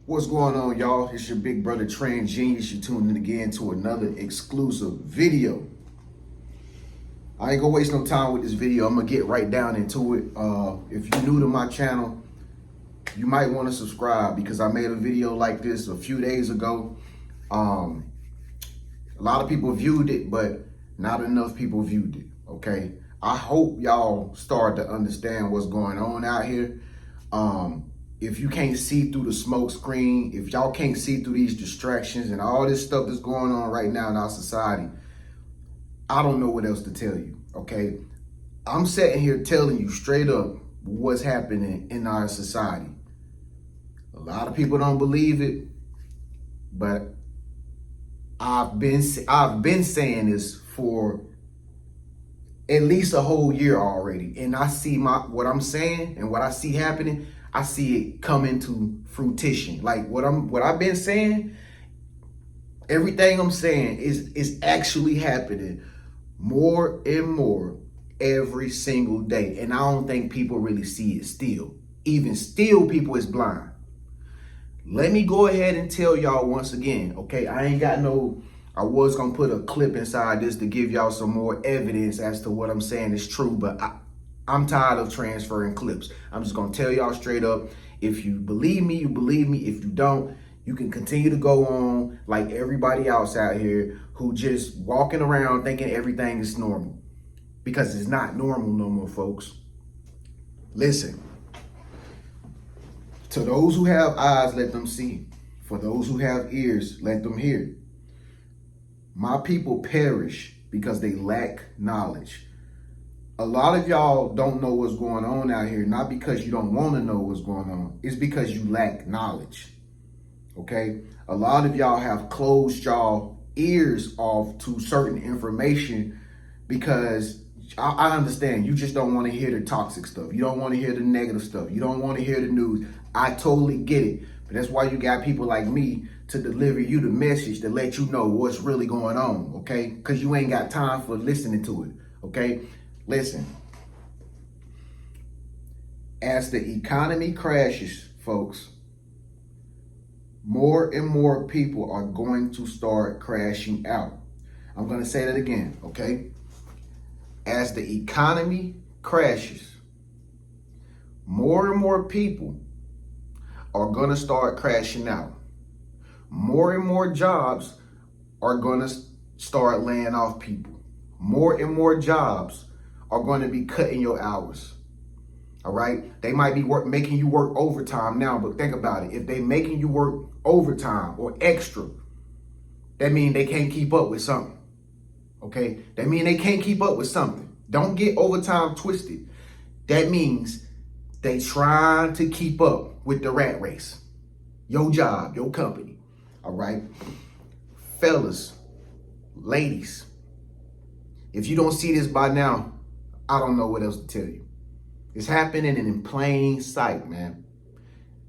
What's going on, y'all? It's your big brother TREN Genius. You're tuning in again to another exclusive video. I ain't gonna waste no time with this video. I'm gonna get right down into it. If you're new to my channel, you might want to subscribe because I made a video like this a few days ago. A lot of people viewed it, but not enough people viewed it, okay? I hope y'all start to understand what's going on out here. If you can't see through the smoke screen, if y'all can't see through these distractions and all this stuff that's going on right now in our society, I don't know what else to tell you, okay? I'm sitting here telling you straight up what's happening in our society. A lot of people don't believe it, but I've been saying this for at least a whole year already, and I see what I'm saying and what I see happening. I see it coming to fruition. Like what I've been saying, everything I'm saying is actually happening more and more every single day. And I don't think people really see it still. Even still, people is blind. Let me go ahead and tell y'all once again, okay? I was gonna put a clip inside this to give y'all some more evidence as to what I'm saying is true, but I'm tired of transferring clips. I'm just gonna tell y'all straight up. If you believe me, you believe me. If you don't, you can continue to go on like everybody else out here who just walking around thinking everything is normal, because it's not normal no more, folks. Listen, to those who have eyes, let them see. For those who have ears, let them hear. My people perish because they lack knowledge. A lot of y'all don't know what's going on out here, not because you don't want to know what's going on. It's because you lack knowledge, okay? A lot of y'all have closed y'all ears off to certain information because I understand you just don't want to hear the toxic stuff. You don't want to hear the negative stuff. You don't want to hear the news. I totally get it. But that's why you got people like me to deliver you the message to let you know what's really going on, okay? Because you ain't got time for listening to it, okay? Listen, as the economy crashes, folks, more and more people are going to start crashing out. I'm going to say that again, okay? As the economy crashes, more and more people are going to start crashing out. More and more jobs are going to start laying off people. More and more jobs are going to be cutting your hours. All right? They might be making you work overtime now, but think about it. If they making you work overtime or extra, that means they can't keep up with something. Okay? That means they can't keep up with something. Don't get overtime twisted. That means they trying to keep up with the rat race. Your job, your company. All right? Fellas, ladies, if you don't see this by now, I don't know what else to tell you. It's happening in plain sight, man.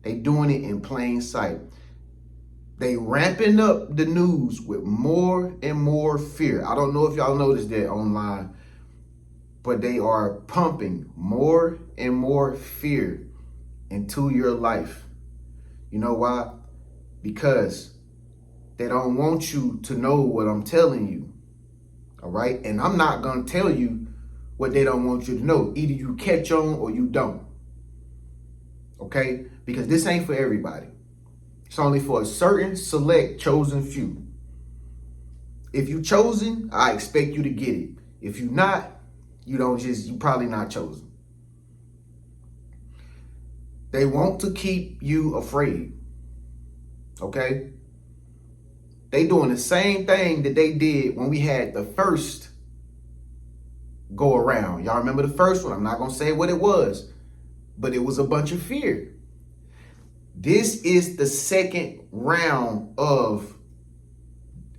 They doing it in plain sight. They ramping up the news with more and more fear. I don't know if y'all noticed that online, but they are pumping more and more fear into your life. You know why? Because they don't want you to know what I'm telling you. All right? And I'm not going to tell you what they don't want you to know. Either you catch on or you don't. Okay? Because this ain't for everybody. It's only for a certain select chosen few. If you chosen, I expect you to get it. If you not, you probably not chosen. They want to keep you afraid. Okay? They doing the same thing that they did when we had the first go around. Y'all remember the first one? I'm not going to say what it was, but it was a bunch of fear. This is the second round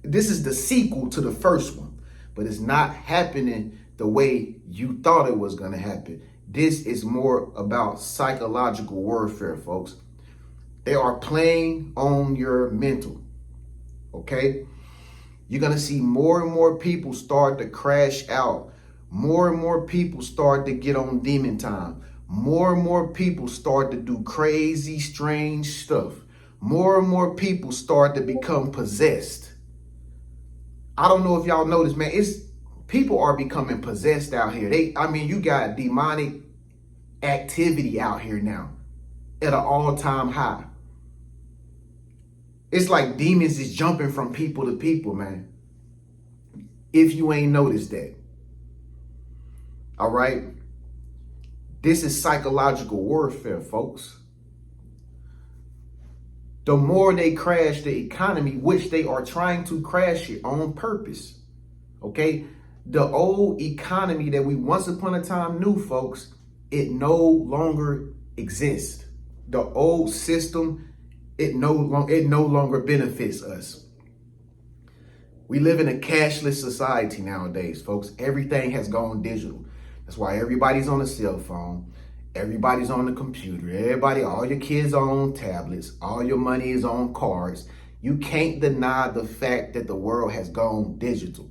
this is the sequel to the first one, but it's not happening the way you thought it was going to happen. This is more about psychological warfare, folks. They are playing on your mental, okay? You're going to see more and more people start to crash out. More and more people start to get on demon time. More and more people start to do crazy, strange stuff. more and more people start to become possessed. I don't know if y'all notice, man, people are becoming possessed out here. You got demonic activity out here now at an all-time high. It's like demons is jumping from people to people, man. If you ain't noticed that. All right. This is psychological warfare, folks. The more they crash the economy, which they are trying to crash it on purpose. Okay. The old economy that we once upon a time knew, folks, it no longer exists. The old system, it no longer benefits us. We live in a cashless society nowadays, folks. Everything has gone digital. That's why everybody's on a cell phone. Everybody's on the computer. All your kids are on tablets. All your money is on cards. You can't deny the fact that the world has gone digital.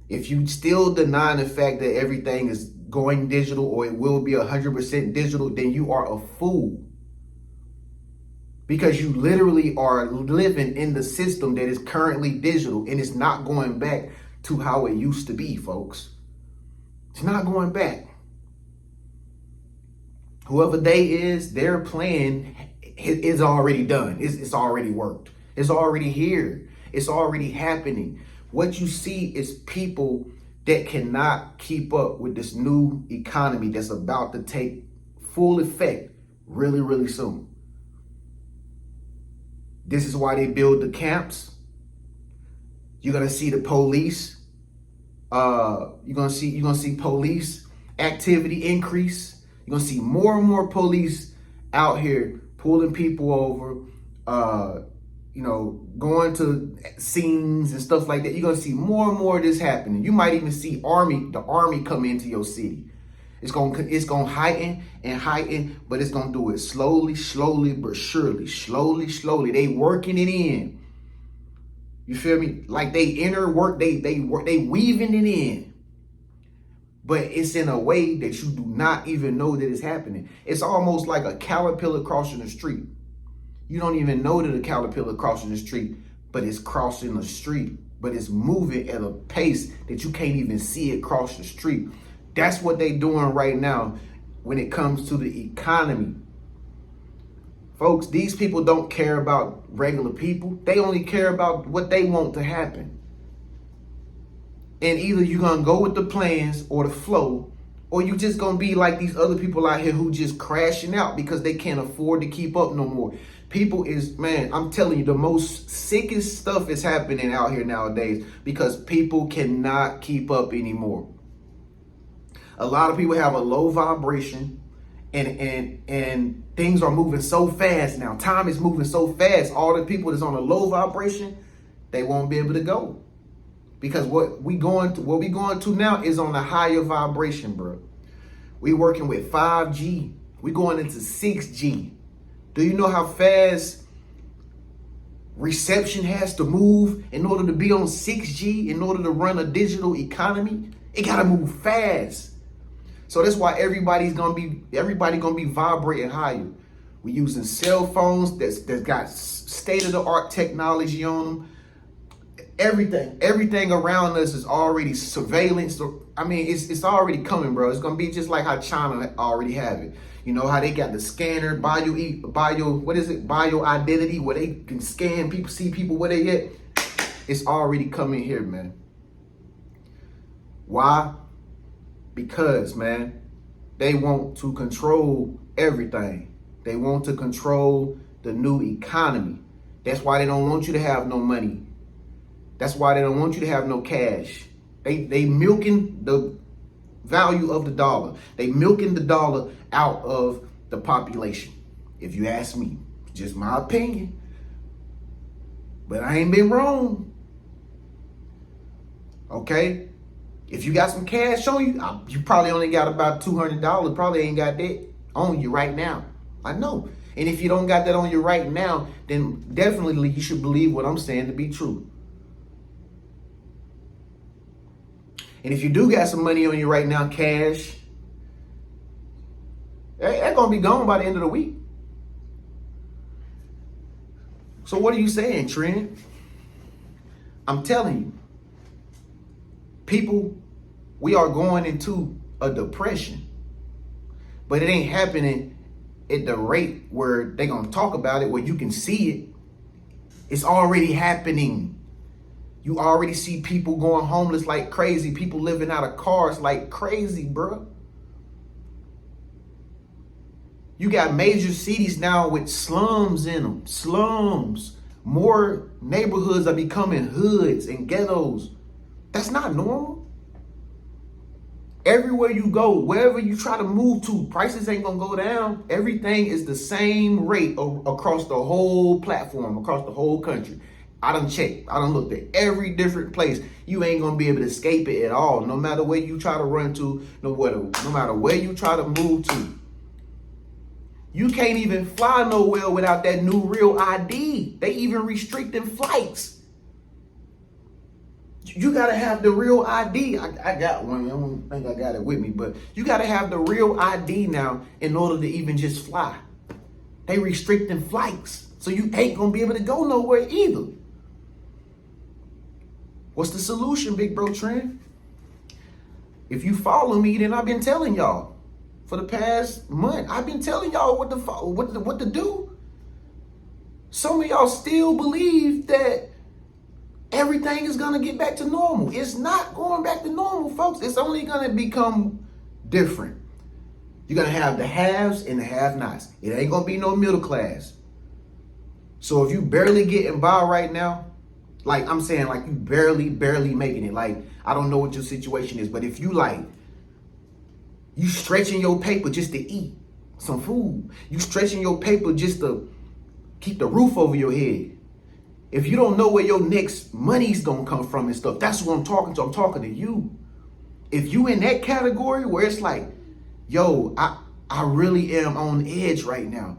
If you still deny the fact that everything is going digital or it will be 100% digital, then you are a fool. Because you literally are living in the system that is currently digital and it's not going back to how it used to be, folks. It's not going back. Whoever they is, their plan is already done. It's already worked. It's already here. It's already happening. What you see is people that cannot keep up with this new economy that's about to take full effect really, really soon. This is why they build the camps. You're gonna see the police. You're gonna see police activity increase. You're gonna see more and more police out here pulling people over. Going to scenes and stuff like that. You're gonna see more and more of this happening. You might even see the army come into your city. It's gonna heighten and heighten, but it's gonna do it slowly but surely. Slowly. They working it in. You feel me? Like they weaving it in. But it's in a way that you do not even know that it's happening. It's almost like a caterpillar crossing the street. You don't even know that a caterpillar crossing the street, but it's crossing the street. But it's moving at a pace that you can't even see it cross the street. That's what they're doing right now when it comes to the economy. Folks, these people don't care about regular people. They only care about what they want to happen. And either you're going to go with the plans or the flow, or you just going to be like these other people out here who just crashing out because they can't afford to keep up no more. People I'm telling you, the most sickest stuff is happening out here nowadays because people cannot keep up anymore. A lot of people have a low vibration and things are moving so fast now. Time is moving so fast. All the people that's on a low vibration, they won't be able to go. Because what we going to now is on a higher vibration, bro. We working with 5G. We going into 6G. Do you know how fast reception has to move in order to be on 6G, in order to run a digital economy? It gotta move fast. So that's why everybody gonna be vibrating higher. We're using cell phones that's got state-of-the-art technology on them. Everything around us is already surveillance. It's already coming, bro. It's gonna be just like how China already have it. You know how they got the scanner, bio identity, where they can scan people, see people where they at. It's already coming here, man. Why? Because, man, they want to control everything. They want to control the new economy. That's why they don't want you to have no money. That's why they don't want you to have no cash. They milking the value of the dollar. They milking the dollar out of the population. If you ask me, just my opinion. But I ain't been wrong. Okay? If you got some cash on you, you probably only got about $200. Probably ain't got that on you right now. I know. And if you don't got that on you right now, then definitely you should believe what I'm saying to be true. And if you do got some money on you right now, cash, that's going to be gone by the end of the week. So what are you saying, TREN? I'm telling you, people, we are going into a depression, but it ain't happening at the rate where they're going to talk about it, where you can see it. It's already happening. You already see people going homeless like crazy, people living out of cars like crazy, bro. You got major cities now with slums in them, slums. More neighborhoods are becoming hoods and ghettos. That's not normal. Everywhere you go, wherever you try to move to, prices ain't gonna go down. Everything is the same rate across the whole platform, across the whole country. I done checked. I done looked at every different place. You ain't gonna be able to escape it at all. No matter where you try to run to, no matter where you try to move to. You can't even fly nowhere without that new real ID. They even restricting flights. You gotta have the real ID. I got one. I don't think I got it with me, but you gotta have the real ID now in order to even just fly. They restricting flights, so you ain't gonna be able to go nowhere either. What's the solution, big bro TREN? If you follow me, then I've been telling y'all for the past month. I've been telling y'all what to do. Some of y'all still believe that everything is gonna get back to normal. It's not going back to normal, folks. It's only gonna become different. You're gonna have the haves and the have-nots. It ain't gonna be no middle class. So if you barely getting by right now, like I'm saying, like you barely making it. Like, I don't know what your situation is, but if you you stretching your paper just to eat some food, you stretching your paper just to keep the roof over your head. If you don't know where your next money's gonna come from and stuff, that's what I'm talking to. I'm talking to you. If you in that category where it's like, yo, I really am on edge right now.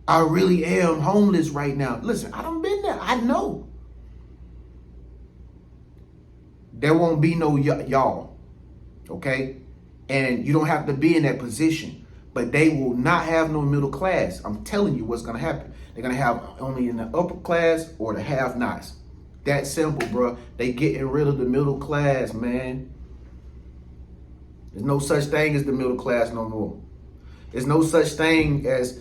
I really am homeless right now. Listen, I done been there. I know. There won't be no y'all, okay? And you don't have to be in that position. But they will not have no middle class. I'm telling you what's gonna happen. They're gonna have only in the upper class or the have-nots. That simple, bro. They getting rid of the middle class, man. There's no such thing as the middle class no more. There's no such thing as,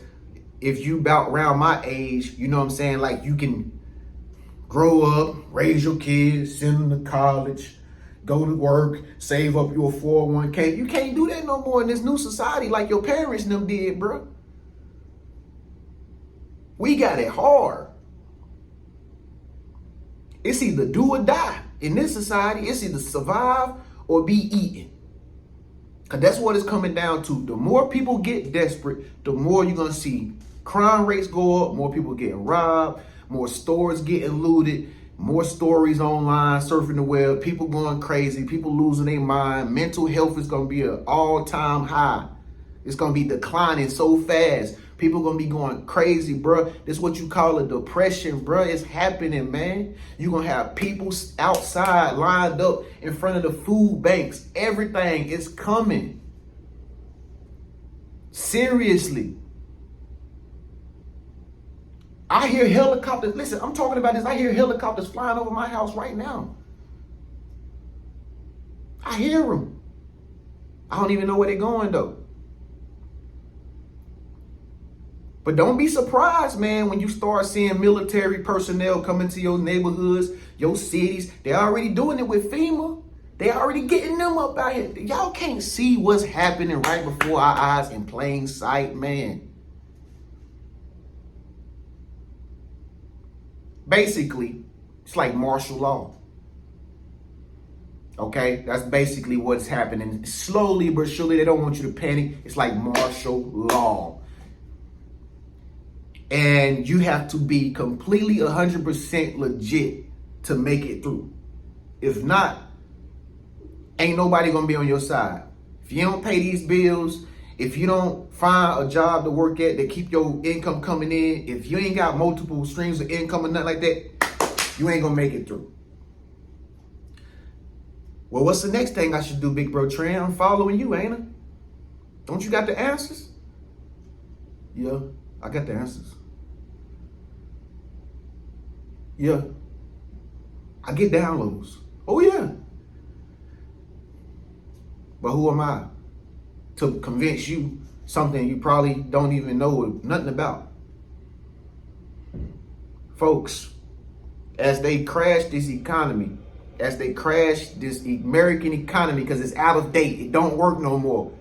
if you about around my age, you know what I'm saying? Like, you can grow up, raise your kids, send them to college, go to work, save up your 401k. You can't do that no more in this new society like your parents and them did, bro. We got it hard. It's either do or die. In this society, it's either survive or be eaten. Because that's what it's coming down to. The more people get desperate, the more you're going to see crime rates go up, more people getting robbed, more stores getting looted, more stories online, surfing the web, people going crazy, people losing their mind. Mental health is going to be an all-time high. It's going to be declining so fast. People going to be going crazy, bro. This is what you call a depression, bro. It's happening, man. You're going to have people outside lined up in front of the food banks. Everything is coming. Seriously. I hear helicopters. Listen, I'm talking about this. I hear helicopters flying over my house right now. I hear them. I don't even know where they're going, though. But don't be surprised, man, when you start seeing military personnel coming to your neighborhoods, your cities. They're already doing it with FEMA. They already getting them up out here. Y'all can't see what's happening right before our eyes in plain sight, man. Basically, it's like martial law. Okay, that's basically what's happening. Slowly but surely, they don't want you to panic. It's like martial law. And you have to be completely 100% legit to make it through. If not, ain't nobody gonna be on your side. If you don't pay these bills, if you don't find a job to work at that keep your income coming in, if you ain't got multiple streams of income or nothing like that, you ain't gonna make it through. Well, what's the next thing I should do, big bro TREN? I'm following you, ain't I? Don't you got the answers? Yeah, I got the answers. Yeah, I get downloads. Oh yeah. But who am I to convince you something you probably don't even know nothing about? Folks, as they crash this economy, as they crash this American economy because it's out of date, it don't work no more.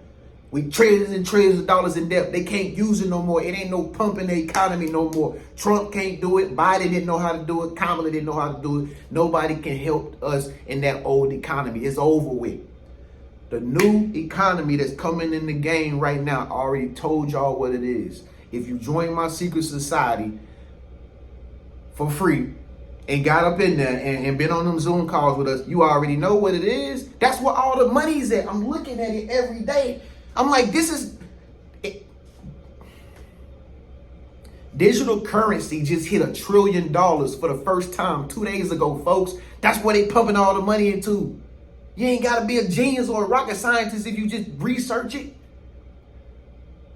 We trillions and trillions of dollars in debt. They can't use it no more. It ain't no pumping the economy no more. Trump can't do it. Biden didn't know how to do it. Kamala didn't know how to do it. Nobody can help us in that old economy. It's over with. The new economy that's coming in the game right now, I already told y'all what it is. If you join my secret society for free and got up in there and been on them Zoom calls with us, you already know what it is. That's where all the money's at. I'm looking at it every day. I'm like, this is... Digital currency just hit $1 trillion for the first time 2 days ago, folks. That's where they pumping all the money into. You ain't got to be a genius or a rocket scientist if you just research it.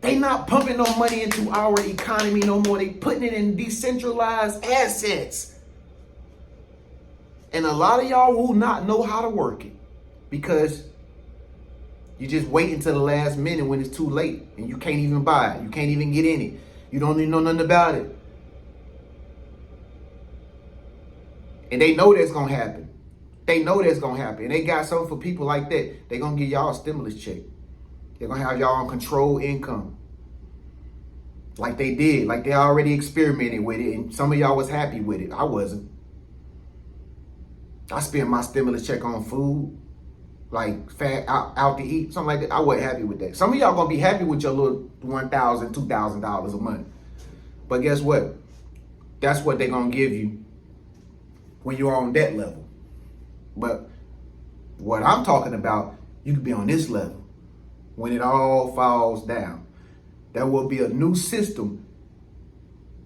They not pumping no money into our economy no more. They putting it in decentralized assets. And a lot of y'all will not know how to work it because you just wait until the last minute when it's too late and you can't even buy it. You can't even get in it. You don't even know nothing about it. And they know that's going to happen. They know that's going to happen. And they got something for people like that. They're going to give y'all a stimulus check. They're going to have y'all on controlled income. Like they did. Like they already experimented with it. And some of y'all was happy with it. I wasn't. I spent my stimulus check on food. Like fat out to eat. Something like that. I wasn't happy with that. Some of y'all going to be happy with your little $1,000, $2,000 a month. But guess what? That's what they're going to give you when you're on that level. But what I'm talking about, you could be on this level when it all falls down. There will be a new system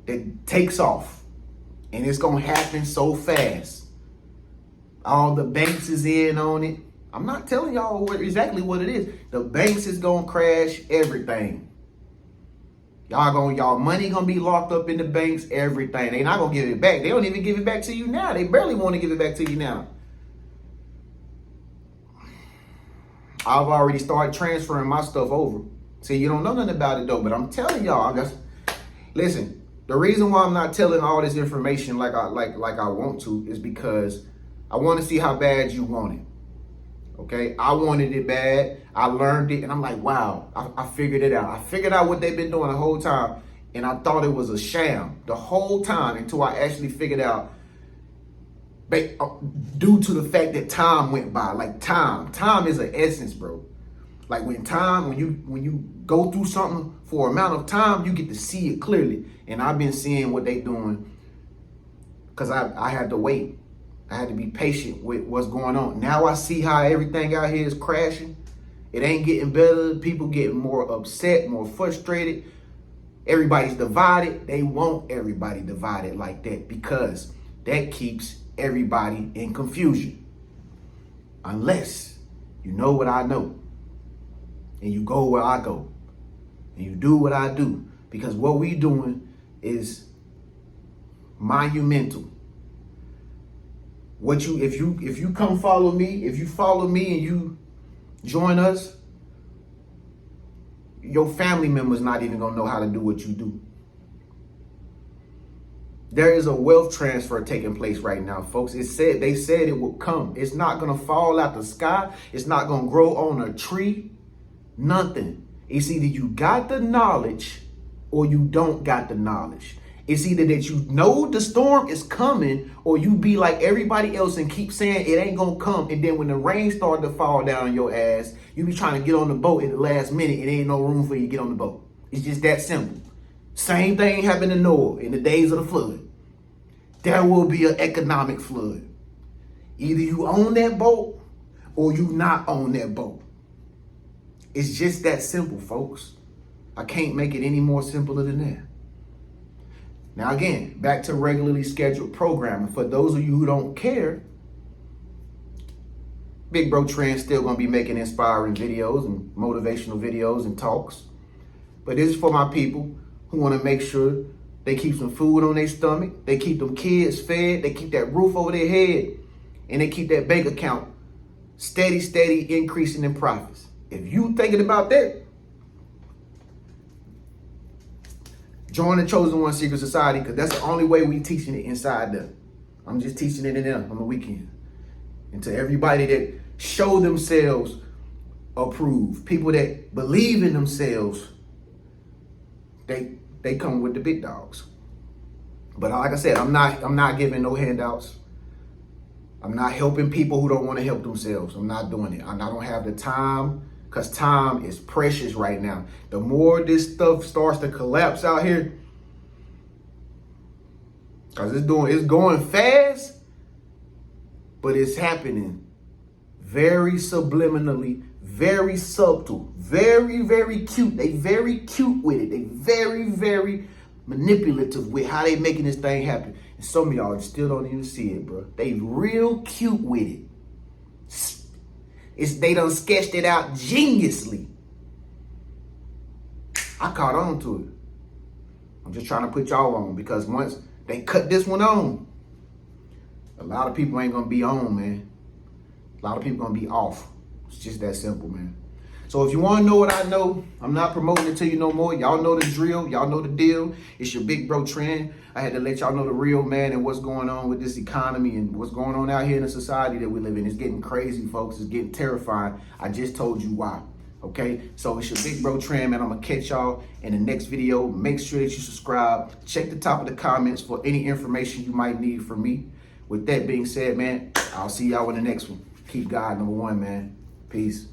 that takes off, and it's going to happen so fast. All the banks is in on it. I'm not telling y'all exactly what it is. The banks is going to crash everything. Y'all money going to be locked up in the banks, everything. They not going to give it back. They don't even give it back to you now. They barely want to give it back to you now. I've already started transferring my stuff over. See, you don't know nothing about it though, but I'm telling y'all, listen, the reason why I'm not telling all this information like I want to is because I want to see how bad you want it. Okay, I wanted it bad. I learned it, and I'm like, wow, I figured it out. I figured out what they've been doing the whole time, and I thought it was a sham the whole time until I actually figured out, due to the fact that time went by. Like time is an essence, bro. Like when you go through something for an amount of time, you get to see it clearly. And I've been seeing what they doing because I had to wait. I had to be patient with what's going on. Now I see how everything out here is crashing. It ain't getting better. People getting more upset, more frustrated. Everybody's divided. They want everybody divided like that because that keeps everybody in confusion. Unless you know what I know and you go where I go and you do what I do, because what we doing is monumental. If you come follow me, if you follow me and you join us, your family members not even gonna know how to do what you do. There is a wealth transfer taking place right now, folks. They said it will come. It's not gonna fall out the sky. It's not gonna grow on a tree. Nothing. It's either you got the knowledge or you don't got the knowledge. It's either that you know the storm is coming or you be like everybody else and keep saying it ain't gonna come. And then when the rain started to fall down on your ass, you be trying to get on the boat at the last minute and there ain't no room for you to get on the boat. It's just that simple. Same thing happened in Noah in the days of the flood. There will be an economic flood. Either you own that boat or you not own that boat. It's just that simple, folks. I can't make it any more simpler than that. Now, again, back to regularly scheduled programming. For those of you who don't care, Big Bro TREN still going to be making inspiring videos and motivational videos and talks. But this is for my people who want to make sure They keep some food on their stomach. They keep them kids fed. They keep that roof over their head. And they keep that bank account steady increasing in profits. If you thinking about that, join the Chosen One Secret Society, because that's the only way we teaching it inside there. I'm just teaching it in there on the weekend. And to everybody that show themselves approved, people that believe in themselves, they come with the big dogs. But like I said, I'm not giving no handouts. I'm not helping people who don't want to help themselves. I'm not doing it. I don't have the time, because time is precious right now. The more this stuff starts to collapse out here, because it's going fast, but it's happening very subliminally, very subtle, very cute. They very cute with it. They very manipulative with how they making this thing happen. And some of y'all still don't even see it, bro. They real cute with it. They done sketched it out geniusly. I caught on to it. I'm just trying to put y'all on, because once they cut this one on, a lot of people ain't gonna be on, man. A lot of people gonna be off. It's just that simple, man. So if you want to know what I know, I'm not promoting it to you no more. Y'all know the drill. Y'all know the deal. It's your big bro TREN. I had to let y'all know the real, man, and what's going on with this economy and what's going on out here in the society that we live in. It's getting crazy, folks. It's getting terrifying. I just told you why. Okay? So it's your big bro TREN, man. I'm going to catch y'all in the next video. Make sure that you subscribe. Check the top of the comments for any information you might need from me. With that being said, man, I'll see y'all in the next one. Keep God number one, man. Peace.